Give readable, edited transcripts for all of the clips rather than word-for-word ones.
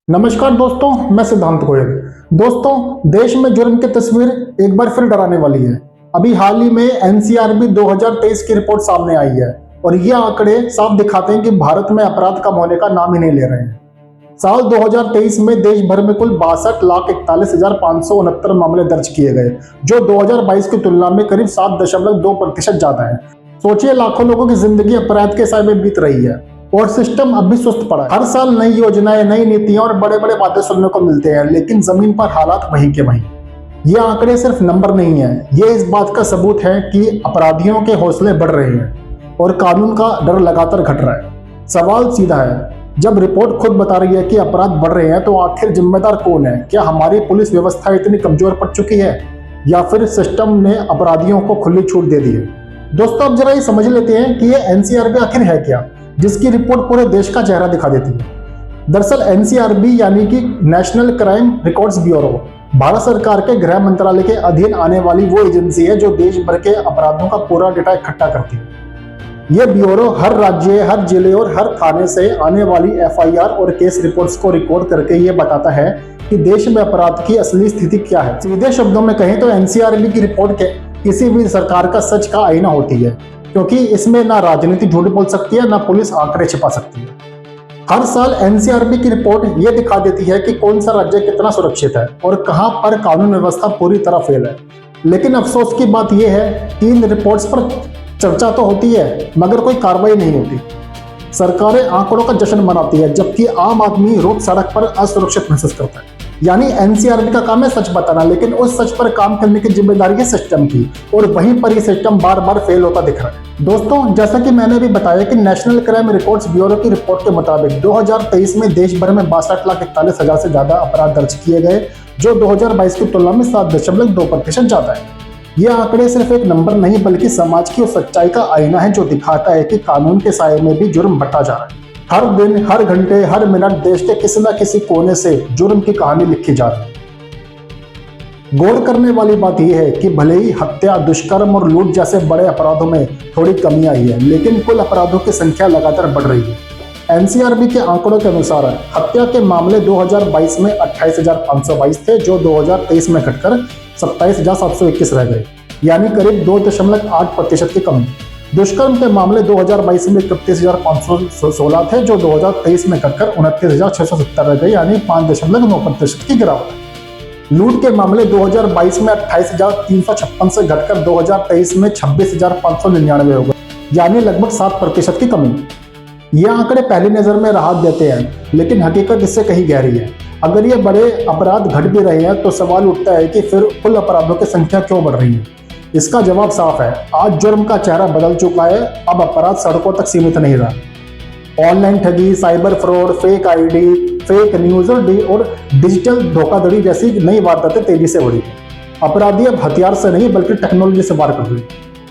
नमस्कार दोस्तों, मैं सिद्धांत गोयल। दोस्तों, देश में जुर्म की तस्वीर एक बार फिर डराने वाली है। अभी हाल ही में एनसीआरबी 2023 की रिपोर्ट सामने आई है और ये आंकड़े साफ दिखाते हैं कि भारत में अपराध कम होने का नाम ही नहीं ले रहे हैं। साल 2023 में देश भर में कुल 62,41,569 मामले दर्ज किए गए, जो 2022 की तुलना में करीब 7.2% ज्यादा है। सोचिए, लाखों लोगों की जिंदगी अपराध के साए में बीत रही है और सिस्टम अब भी सुस्त पड़ा है। हर साल नई योजनाएं, नई नीतियां और बड़े बड़े वादे सुनने को मिलते हैं, लेकिन जमीन पर हालात वहीं के वहीं। ये आंकड़े सिर्फ नंबर नहीं है, ये इस बात का सबूत है कि अपराधियों के हौसले बढ़ रहे हैं और कानून का डर लगातार घट रहा है। सवाल सीधा है, जब रिपोर्ट खुद बता रही है कि अपराध बढ़ रहे हैं, तो आखिर जिम्मेदार कौन है? क्या हमारी पुलिस व्यवस्था इतनी कमजोर पड़ चुकी है या फिर सिस्टम ने अपराधियों को खुली छूट दे दी है? दोस्तों, अब जरा ये समझ लेते हैं कि ये एनसीआरबी आखिर है क्या, जिसकी रिपोर्ट पूरे देश का चेहरा दिखा देती है। दरअसल एनसीआरबी यानी कि national crime records bureau Bharat सरकार के गृह मंत्रालय के अधीन आने वाली वो एजेंसी है जो देश भर के अपराधों का पूरा डेटा इकट्ठा करती है। यह ब्यूरो हर राज्य, हर जिले और हर थाने से आने वाली एफआईआर और केस रिपोर्ट्स को रिकॉर्ड करके ये बताता है कि देश में अपराध की असली स्थिति क्या है। सीधे शब्दों में कहें तो एनसीआरबी की रिपोर्ट किसी भी सरकार का सच का आईना होती है, क्योंकि इसमें ना राजनीति झूठ बोल सकती है, ना पुलिस आंकड़े छिपा सकती है। हर साल एनसीआरबी की रिपोर्ट ये दिखा देती है कि कौन सा राज्य कितना सुरक्षित है और कहां पर कानून व्यवस्था पूरी तरह फेल है। लेकिन अफसोस की बात यह है कि इन रिपोर्ट्स पर चर्चा तो होती है, मगर कोई कार्रवाई नहीं होती। सरकारें आंकड़ों का जश्न मनाती है, जबकि आम आदमी रोज सड़क पर असुरक्षित महसूस करता है। यानी एनसीआरबी का काम है सच बताना, लेकिन उस सच पर काम करने की जिम्मेदारी है सिस्टम की, और वहीं पर ये सिस्टम बार बार फेल होता दिख रहा है। दोस्तों, जैसा कि मैंने भी बताया कि नेशनल क्राइम रिकॉर्ड्स ब्यूरो की रिपोर्ट के मुताबिक 2023 में देश भर में 62,41,000 से ज्यादा अपराध दर्ज किए गए, जो 2022 की तुलना में 7.2% ज्यादा है। ये आंकड़े सिर्फ एक नंबर नहीं, बल्कि समाज की उस सच्चाई का आईना है जो दिखाता है कि कानून के साए में भी जुर्म बढ़ता जा रहा है। हर दिन, हर घंटे, हर मिनट देश के किसी न किसी कोने से जुर्म की कहानी लिखी जा रही है। गौर करने वाली बात यह है कि भले ही हत्या, दुष्कर्म और लूट जैसे बड़े अपराधों में थोड़ी कमी आई है, लेकिन कुल अपराधों की संख्या लगातार बढ़ रही है। एनसीआरबी के आंकड़ों के अनुसार हत्या के मामले 2022 में 28,522 थे, जो 2023 में घटकर 27,721 रह गए, यानी करीब 2.8% की कमी। दुष्कर्म के मामले 2022 में 31,516 थे, जो 2023 में घटकर 29,670 रह गए, यानी 5.9% की गिरावट। लूट के मामले 2022 में 28,356 से घटकर 2023 में 26,599 हो गए, यानी लगभग 7% की कमी। ये आंकड़े पहली नजर में राहत देते हैं, लेकिन हकीकत इससे कहीं गहरी है। अगर ये बड़े अपराध घट भी रहे हैं, तो सवाल उठता है कि फिर कुल अपराधों की संख्या क्यों बढ़ रही है? इसका जवाब साफ है, आज जुर्म का चेहरा बदल चुका है। अब अपराध सड़कों तक सीमित नहीं रहा। ऑनलाइन ठगी, cyber fraud, fake ID, fake news और डिजिटल धोखाधड़ी जैसी नई वारदातें तेजी से बढ़ी। अपराधी अब हथियार से नहीं, बल्कि टेक्नोलॉजी से वार कर रहे।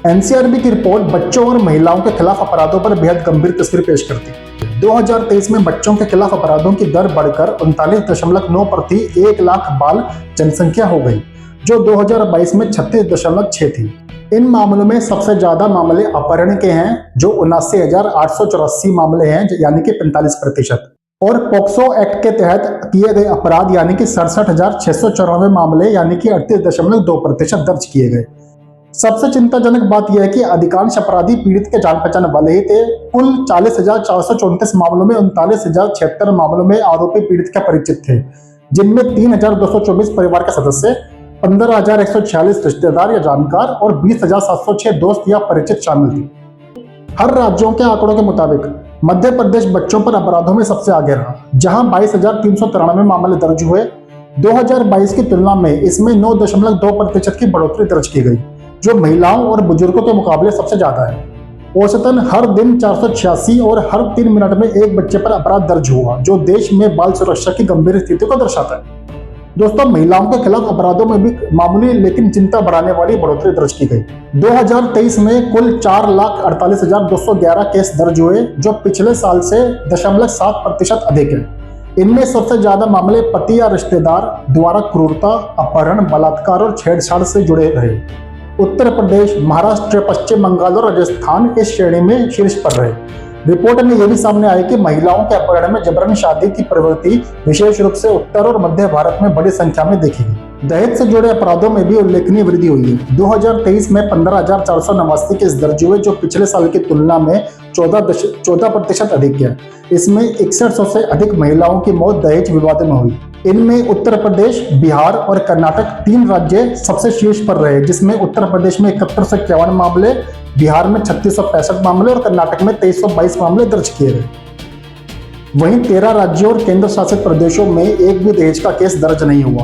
एनसीआरबी की रिपोर्ट बच्चों और महिलाओं के खिलाफ अपराधों पर बेहद गंभीर तस्वीर पेश करती है। 2023 में बच्चों के खिलाफ अपराधों की दर बढ़कर 39.9 प्रति 1 लाख बाल जनसंख्या हो गई, जो 2022 में 36.6 थी। इन मामलों में सबसे ज्यादा मामले अपहरण के हैं, जो 79,884 मामले हैं, यानी कि 45%। और पॉक्सो एक्ट के तहत किए गए अपराध यानी कि 67,694 मामले, यानी कि 38.2% दर्ज किए गए। सबसे चिंताजनक बात यह है कि अधिकांश अपराधी पीड़ित के जान पहचान वाले ही थे। कुल 40,434 मामलों में 39,076 मामलों में आरोपी पीड़ित के परिचित थे, जिनमें 3,224 परिवार के सदस्य, 15,146 रिश्तेदार या जानकार और 20,706 दोस्त या परिचित शामिल थे। हर राज्यों के आंकड़ों के मुताबिक मध्य प्रदेश बच्चों पर अपराधों में सबसे आगे रहा, जहां 22,393 मामले दर्ज हुए। 2022 की तुलना में इसमें 9.2% की बढ़ोतरी दर्ज की गई, जो महिलाओं और बुजुर्गों के मुकाबले सबसे ज्यादा है। औसतन हर दिन 486 और हर 3 मिनट में एक बच्चे पर अपराध दर्ज हुआ, जो देश में बाल सुरक्षा की गंभीर स्थिति को दर्शाता है। दोस्तों, महिलाओं के खिलाफ अपराधों में भी मामूली लेकिन चिंता बढ़ाने वाली बढ़ोतरी दर्ज की गई। 2023 में कुल 4,48,211 केस दर्ज हुए, जो पिछले साल से 0.7% अधिक है। इनमें सबसे ज्यादा मामले पति या रिश्तेदार द्वारा क्रूरता, अपहरण, बलात्कार और छेड़छाड़ से जुड़े रहे। उत्तर प्रदेश, महाराष्ट्र, पश्चिम बंगाल और राजस्थान इस श्रेणी में शीर्ष पर रहे। रिपोर्ट में यह भी सामने आया कि महिलाओं के अपहरण में जबरन शादी की प्रवृत्ति विशेष रूप से उत्तर और मध्य भारत में बड़ी संख्या में देखी गई। दहेज से जुड़े अपराधों में भी उल्लेखनीय वृद्धि हुई है। 2023 में 15,489 केस दर्ज हुए, जो पिछले साल की तुलना में 14% अधिक है। इसमें 6100 से अधिक महिलाओं की मौत दहेज विवादों में हुई। इनमें उत्तर प्रदेश, बिहार और कर्नाटक 3 राज्य सबसे शीर्ष पर रहे, जिसमें उत्तर प्रदेश में 7151 मामले, बिहार में 3665 मामले और कर्नाटक में 2322 मामले दर्ज किए गए। वहीं 13 राज्यों और केंद्र शासित प्रदेशों में एक भी दहेज का केस दर्ज नहीं हुआ।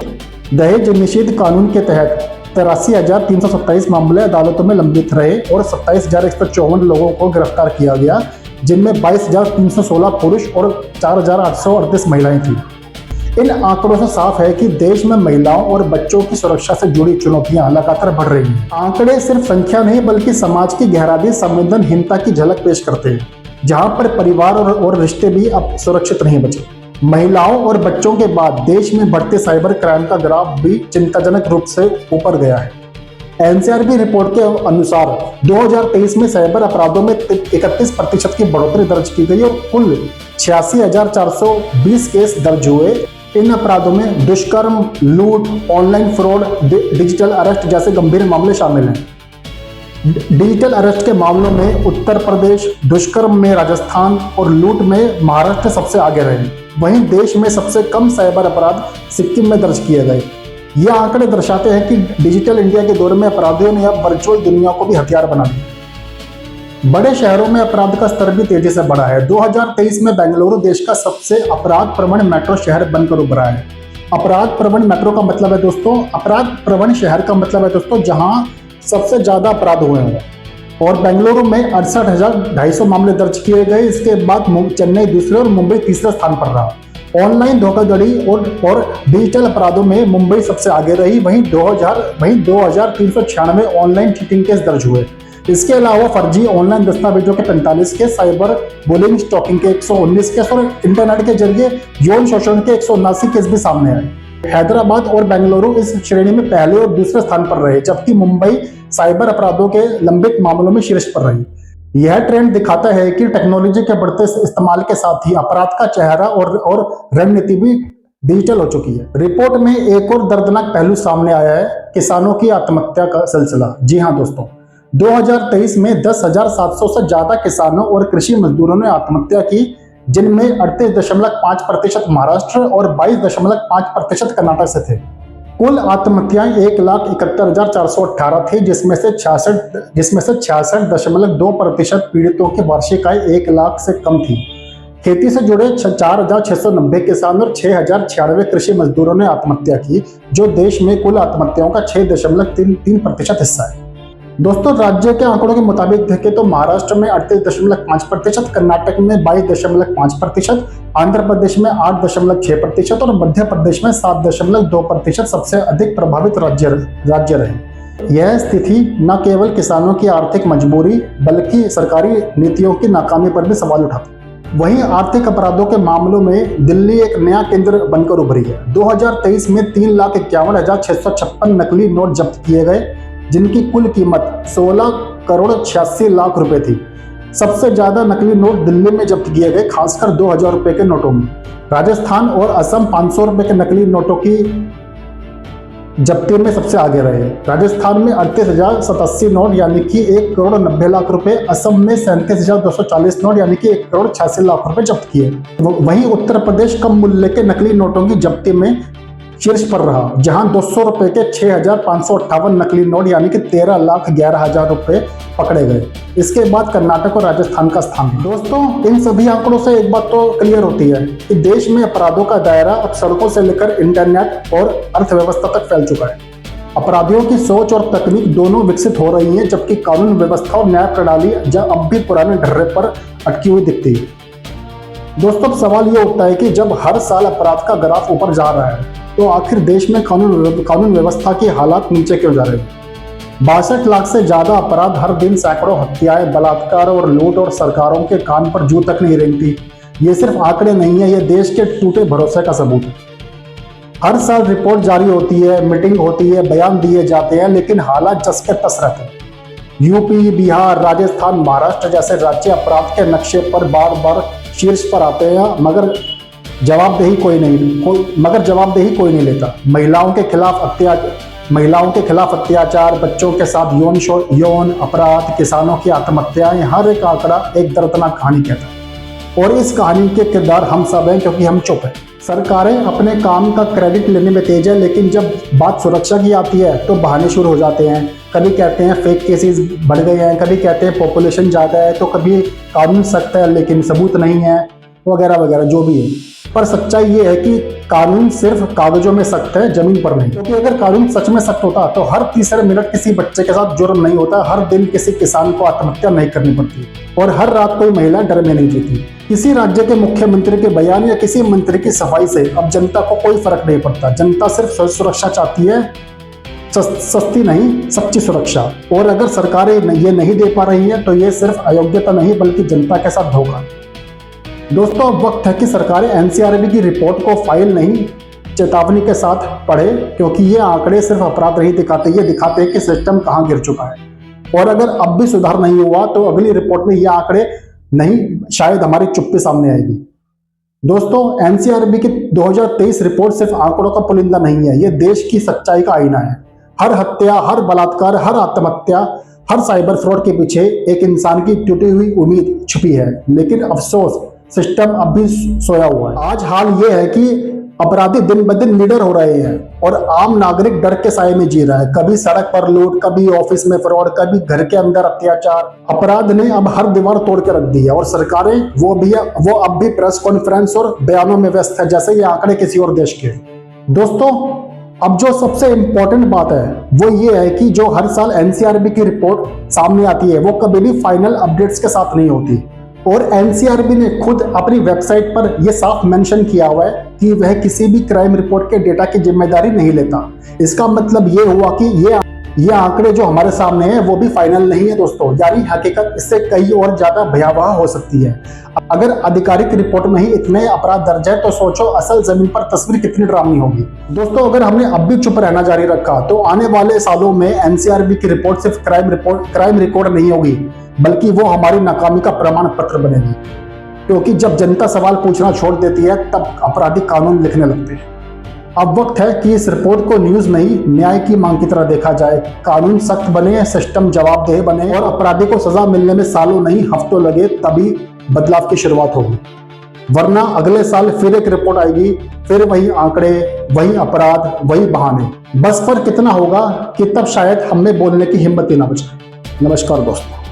दहेज निषेध कानून के तहत 83,327 मामले अदालतों में लंबित रहे और 27,154 लोगों को गिरफ्तार किया गया, जिनमें 22,316 पुरुष और 4,838 महिलाएं थी। इन आंकड़ों से साफ है कि देश में महिलाओं और बच्चों की सुरक्षा से जुड़ी चुनौतियां लगातार बढ़ रही हैं। आंकड़े सिर्फ संख्या नहीं बल्कि समाज की गहराई संवेदनहीनता की झलक पेश करते हैं, जहां पर परिवार और रिश्ते भी अब सुरक्षित नहीं बचे। महिलाओं और बच्चों के बाद देश में बढ़ते साइबर क्राइम का ग्राफ भी चिंताजनक रूप से ऊपर गया है। एनसीआरबी रिपोर्ट के अनुसार 2023 में साइबर अपराधों में 31% की बढ़ोतरी दर्ज की गई और कुल 86,420 केस दर्ज हुए। इन अपराधों में दुष्कर्म, लूट, ऑनलाइन फ्रॉड, डिजिटल अरेस्ट जैसे गंभीर मामले शामिल हैं। डिजिटल अरेस्ट के मामलों में उत्तर प्रदेश, दुष्कर्म में राजस्थान और लूट में महाराष्ट्र सबसे आगे रहे। वहीं देश में सबसे कम साइबर अपराध सिक्किम में दर्ज किए गए। ये आंकड़े दर्शाते हैं कि डिजिटल इंडिया के दौर में अपराधियों ने अब वर्चुअल दुनिया को भी हथियार बना दिया। बड़े शहरों में अपराध का स्तर भी तेजी से बढ़ा है। 2023 में बेंगलुरु देश का सबसे अपराध प्रवण मेट्रो शहर बनकर उभरा है। अपराध प्रवण मेट्रो का मतलब है दोस्तों, अपराध प्रवण शहर का मतलब है दोस्तों जहां सबसे ज्यादा अपराध हुए हैं। और बेंगलुरु में 68,250 मामले दर्ज किए गए। इसके बाद चेन्नई दूसरे और मुंबई तीसरे स्थान पर रहा। ऑनलाइन धोखाधड़ी और डिजिटल अपराधों में मुंबई सबसे आगे रही। वहीं 2,396 ऑनलाइन चीटिंग केस दर्ज हुए। इसके अलावा फर्जी ऑनलाइन दस्तावेजों के 45 केस, साइबर बुलिंग, स्टॉकिंग के 119 केस और इंटरनेट के जरिए यौन शोषण के 179 केस भी सामने आए। हैदराबाद और बेंगलुरु इस श्रेणी में पहले और दूसरे स्थान पर रहे, जबकि मुंबई साइबर अपराधों के लंबित मामलों में शीर्ष पर रही। यह ट्रेंड दिखाता है कि टेक्नोलॉजी के बढ़ते इस्तेमाल के साथ ही अपराध का चेहरा और रणनीति भी डिजिटल हो चुकी है। रिपोर्ट में एक और दर्दनाक पहलू सामने आया है, किसानों की आत्महत्या का सिलसिला। जी हाँ दोस्तों, 2023 में 10,700 से ज्यादा किसानों और कृषि मजदूरों ने आत्महत्या की, जिनमें 38.5% महाराष्ट्र और 22.5% कर्नाटक से थे। कुल आत्महत्याएं 1,71,418 थी, जिसमें से 66.2% पीड़ितों की वार्षिक आय 1 लाख से कम थी। खेती से जुड़े 4,690 किसान और 6,096 कृषि मजदूरों ने आत्महत्या की, जो देश में कुल आत्महत्याओं का 6.33% हिस्सा है। दोस्तों, राज्य के आंकड़ों के मुताबिक देखें तो महाराष्ट्र में 38.5%, कर्नाटक में 22.5%, आंध्र प्रदेश में 8.6% और मध्य प्रदेश में 7.2% सबसे अधिक प्रभावित राज्य रहे। यह स्थिति न केवल किसानों की आर्थिक मजबूरी बल्कि सरकारी नीतियों की नाकामी पर भी सवाल उठाती है। वहीं आर्थिक अपराधों के मामलों में दिल्ली एक नया केंद्र बनकर उभरी है। 2023 में 3,51,656 नकली नोट जब्त किए गए, जिनकी कुल कीमत 16,86,00,000 रुपए थी। सबसे ज्यादा नकली नोट दिल्ली में जब्त किए गए, खासकर 2,000 रुपए के नोटों में। राजस्थान और असम 500 रुपए के नकली नोटों की जब्ती में सबसे आगे रहे। राजस्थान में 38,087 नोट यानी कि 1,90,00,000 रुपए, असम में 37,240 नोट यानी कि 1,86,00,000 रुपए जब्त किए। वहीं उत्तर प्रदेश कम मूल्य के नकली नोटों की जब्ती में शीर्ष पर रहा, जहां 200 रुपए के 6,558 नकली नोट यानी कि 13,11,000 रुपए पकड़े गए। इसके बाद कर्नाटक और राजस्थान का स्थान। दोस्तों, इन सभी आंकड़ों से एक बात तो क्लियर होती है कि देश में अपराधों का दायरा अब सड़कों से लेकर इंटरनेट और अर्थव्यवस्था तक फैल चुका है। अपराधियों की सोच और तकनीक दोनों विकसित हो रही है, जबकि कानून व्यवस्था और न्याय प्रणाली अब भी पुराने ढर्रे पर अटकी हुई दिखती है। दोस्तों, सवाल ये उठता है कि जब हर साल अपराध का ग्राफ ऊपर जा रहा है, तो आखिर देश में कानून व्यवस्था की हालात नीचे क्यों जा रहे हैं? 62 लाख से ज्यादा अपराध हर दिन, सैकड़ों हत्याएं, बलात्कार और लूट, और सरकारों के कान पर जू तक नहीं रेंगती। ये सिर्फ आंकड़े नहीं है, ये देश के टूटे भरोसे का सबूत है। हर साल रिपोर्ट जारी होती है, मीटिंग होती है, बयान दिए जाते हैं, लेकिन हालात जस के तस रहते हैं। यूपी, बिहार, राजस्थान, महाराष्ट्र जैसे राज्य अपराध के नक्शे पर बार बार शीर्ष पर आते हैं, मगर जवाबदेही कोई नहीं लेता। महिलाओं के खिलाफ अत्याचार, बच्चों के साथ यौन अपराध, किसानों की आत्महत्याएं, हर एक आंकड़ा एक दर्दनाक कहानी कहता है। और इस कहानी के किरदार हम सब हैं, क्योंकि हम चुप हैं। सरकारें अपने काम का क्रेडिट लेने में तेज है, लेकिन जब बात सुरक्षा की आती है तो बहाने शुरू हो जाते हैं। कभी कहते हैं फेक केसेस बढ़ गए हैं, कभी कहते हैं पॉपुलेशन ज़्यादा है, तो कभी कानून सख्त है लेकिन सबूत नहीं है, वगैरह वगैरह जो भी है। पर सच्चाई ये है कि कानून सिर्फ कागजों में सख्त है, जमीन पर नहीं। क्योंकि अगर कानून सच में सख्त होता तो हर तीसरे मिनट किसी बच्चे के साथ जुर्म नहीं होता, हर दिन किसी किसान को आत्महत्या नहीं करनी पड़ती, और हर रात कोई महिला डर में नहीं जीती। किसी राज्य के मुख्यमंत्री के बयान या किसी मंत्री की सफाई से अब जनता को कोई फर्क नहीं पड़ता। जनता सिर्फ सुरक्षा चाहती है, सस्ती नहीं, सच्ची सुरक्षा। और अगर सरकारें ये नहीं दे पा रही हैं तो ये सिर्फ अयोग्यता नहीं बल्कि जनता के साथ धोखा। दोस्तों, अब वक्त है कि सरकारें एनसीआरबी की रिपोर्ट को फाइल नहीं, चेतावनी के साथ पढ़े, क्योंकि ये आंकड़े सिर्फ अपराध नहीं दिखाते, ये दिखाते हैं कि सिस्टम कहाँ गिर चुका है। और अगर अब भी सुधार नहीं हुआ तो अगली रिपोर्ट में ये आंकड़े नहीं, शायद हमारी चुप्पी सामने आएगी। दोस्तों, एनसीआरबी की 2023 रिपोर्ट सिर्फ आंकड़ों का पुलिंदा नहीं है, ये देश की सच्चाई का आईना है। हर हत्या, हर बलात्कार, हर आत्महत्या, हर साइबर फ्रॉड के पीछे एक इंसान की टूटी हुई उम्मीद छुपी है। लेकिन अफसोस, सिस्टम अब भी सोया हुआ है। आज हाल ये है कि अपराधी दिन ब दिन निडर हो रहे हैं और आम नागरिक डर के साए में जी रहा है। कभी सड़क पर लूट, कभी ऑफिस में फ्रॉड, कभी घर के अंदर अत्याचार। अपराध ने अब हर दीवार तोड़ के रख दी है, और सरकारें वो अब भी प्रेस कॉन्फ्रेंस और बयानों में व्यस्त है, जैसे ये आंकड़े किसी और देश के। दोस्तों, अब जो सबसे इंपॉर्टेंट बात है वो ये है कि जो हर साल एनसीआरबी की रिपोर्ट सामने आती है वो कभी भी फाइनल अपडेट्स के साथ नहीं होती। और एनसीआरबी ने खुद अपनी वेबसाइट पर यह साफ मेंशन किया हुआ है कि वह किसी भी क्राइम रिपोर्ट के डेटा की जिम्मेदारी नहीं लेता। इसका मतलब ये हुआ कि ये आंकड़े जो हमारे सामने हैं वो भी फाइनल नहीं है दोस्तों, यानी हकीकत इससे कहीं और ज्यादा भयावह हो सकती है। अगर आधिकारिक रिपोर्ट में ही इतने अपराध दर्ज है तो सोचो असल जमीन पर तस्वीर कितनी डरावनी होगी। दोस्तों, अगर हमने अब भी चुप रहना जारी रखा तो आने वाले सालों में एनसीआरबी की रिपोर्ट सिर्फ क्राइम रिकॉर्ड नहीं होगी, बल्कि वो हमारी नाकामी का प्रमाण पत्र बनेगी। क्योंकि जब जनता सवाल पूछना छोड़ देती है तब अपराधी कानून लिखने लगते हैं। अब वक्त है कि इस रिपोर्ट को न्यूज नहीं, न्याय की मांग की तरह देखा जाए। कानून सख्त बने, सिस्टम जवाबदेह बने और अपराधी को सजा मिलने में सालों नहीं हफ्तों लगे, तभी बदलाव की शुरुआत होगी। वरना अगले साल फिर एक रिपोर्ट आएगी, फिर वही आंकड़े, वही अपराध, वही बहाने। बस फर्क कितना होगा कि तब शायद हमें बोलने की हिम्मत ही ना बचे। नमस्कार दोस्तों।